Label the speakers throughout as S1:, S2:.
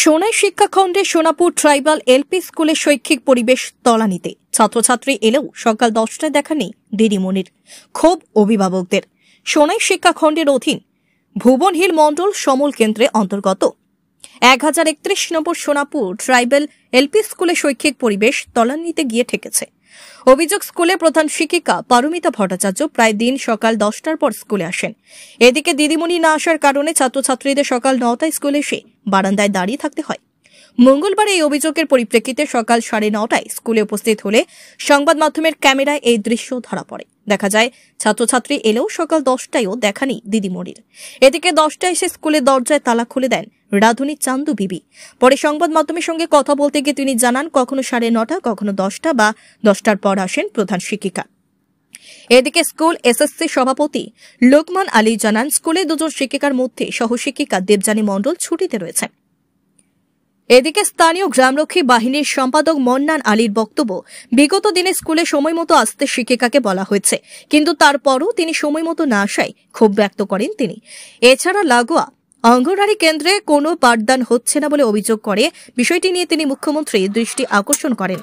S1: Sonai শিক্ষাখণ্ডে Sonapur tribal LP স্কুলে শৈক্ষিক পরিবেশ তলানিতে ছাত্রছাত্রী এলেও সকাল 10টায় দেখা নেই দিদিমণির। ক্ষোভ অভিভাবকদের। সোনাই শিক্ষাখণ্ডের অধীন ভুবনহিল মণ্ডল সমল কেন্দ্রে অন্তর্গত 1031 নম্বর সোনাপুর ট্রাইবাল এলপি স্কুলে শৈক্ষিক পরিবেশ তলানিতে গিয়ে ঠেকেছে। অভিযোগ, স্কুলে প্রধান শিক্ষিকা পারমিতা ভট্টাচার্য প্রায় দিন সকাল 10টার পর স্কুলে আসেন। এদিকে দিদিমণি না আসার কারণে ছাত্রছাত্রীদের সকাল 9টায় স্কুলে এসে বারান্দায় দাঁড়িয়ে থাকতে হয়। মঙ্গলবার এই অভিযোগের পরিপ্রেক্ষিতে সকাল 9:30টায় স্কুলে উপস্থিত হলে সংবাদ মাধ্যমের ক্যামেরায় এই দৃশ্য ধরা পড়ে। দেখা যায় ছাত্রছাত্রী এলেও সকাল 10টায়ও দেখা নেই দিদিমণির। এদিকে 10টায় এসে স্কুলের দরজায় তালা খুলে দেন রাধুনী চান্দু বিবি। পরে সংবাদ মাধ্যমের সঙ্গে কথা বলতে গিয়ে তিনি জানান, কখনো 9:30, কখনো 10টা বা 10টার পর আসেন প্রধান শিক্ষিকা। এদিকে স্কুল এসএসসি সভাপতি লোকমান আলী জানান, স্কুলে দুজন শিক্ষিকার মধ্যে সহশিক্ষিকা দেবযানী মণ্ডল ছুটিতে রয়েছেন। এদিকে স্থানীয় গ্রামরক্ষী বাহিনীর সম্পাদক মন্নান আলীর বক্তব্য, বিগত দিনে স্কুলে সময় মতো আসতে শিক্ষিকাকে বলা হয়েছে, কিন্তু তারপরও তিনি সময় মতো না আসায় ক্ষোভ ব্যক্ত করেন তিনি। এছাড়া লাগোয়া অঙ্গনওয়াড়ি কেন্দ্রে কোনো পাঠদান হচ্ছে না বলে অভিযোগ করে। বিষয়টি নিয়ে তিনি মুখ্যমন্ত্রীর দৃষ্টি আকর্ষণ করেন।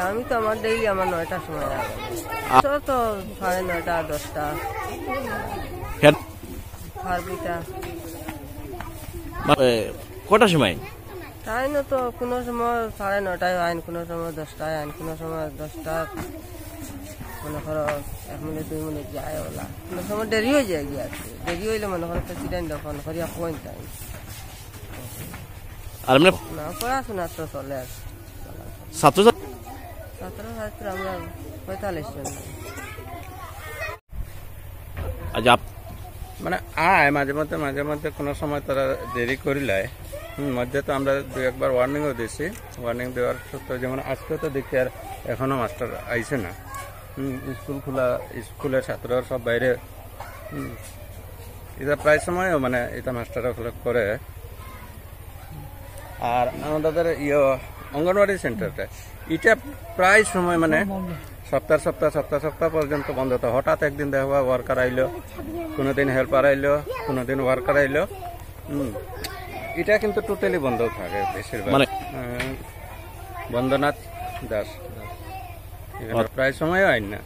S2: আমি তো আমার ডেইলি আমার 9টার সময় তো 9:30, 10টা
S3: কটার সময়
S2: তাই না, তো কোনো সময় 9:30 আইন, কোনো সময় 10টায় আইন, কোনো সময় 10টা মনে করো 1 মিনিট 2 মিনিট যায় ওলা, কোনো সময় দেরি হয়ে যায় গিয়ে আসছে। দেরি হইলে মনে করো প্রেসিডেন্ট যখন করিয়া পয়েন্ট টাইম না পড়াশোনা তো চলে আসে। ছাত্র আমরা 45 জন
S4: মানে মাঝে মধ্যে কোনো সময় তারা দেরি করিলায় মধ্যে তো আমরা 2-1বার ওয়ার্নিংও দিয়েছি। ওয়ার্নিং দেওয়ার সত্ত্বেও যেমন আজকে তো দেখি আর এখনো মাস্টার আইছে না। স্কুল খোলা, স্কুলের ছাত্ররা সব বাইরে। এটা প্রায় সময়ও মানে এটা মাস্টাররা করে। আর আমাদের অঙ্গনওয়াড়ি সেন্টারটা এটা প্রায় সময় মানে সপ্তাহ পর্যন্ত বন্ধ হতো। হঠাৎ একদিন দেখা ওয়ার্কার আইলো, কোনোদিন হেল্পার আইলো, কোনোদিন ওয়ার্কার আইলো। এটা কিন্তু টোটালি বন্ধ থাকে বেশিরভাগ। বন্দনাথ দাস প্রায় সময় আইন না।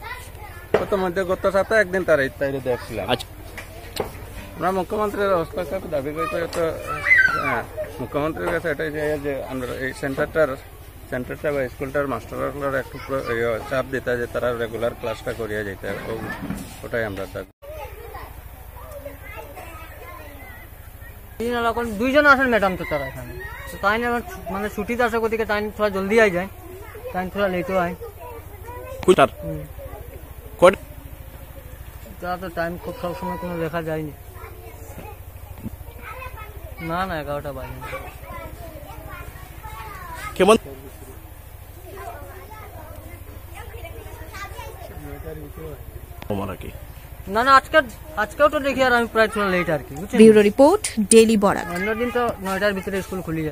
S4: গত সপ্তাহে একদিন তারা ইত্যাদি দেখছিলাম। আমরা মুখ্যমন্ত্রীর হস্তক্ষেপ দাবি করতে তো মুখ্যমন্ত্রীর কাছে এটাই যে আমরা এই সেন্টারটা বা স্কুলটার মাস্টাররা একটু চাপ দিতে, যে তারা রেগুলার ক্লাসটা করিয়া যেতে, ওটাই আমরা চাই।
S5: 2 জন আসেন ম্যাডাম, তো তারা এখানে তো তাই না মানে ছুটিতে আসার দিকে তাই থোড়া জলদি আই যায়, তাই থোড়া লেটও আয়। তারা তো টাইম খুব সবসময় কোনো লেখা যায়নি। না 11টা বাজে।
S3: কেমন
S5: না আজকেও তো দেখি আর আমি প্রায় থোড়া লেট আর কি।
S1: Bureau report, daily Barak.
S5: অন্যদিন তো 9টার ভিতরে স্কুল খুলে যায়।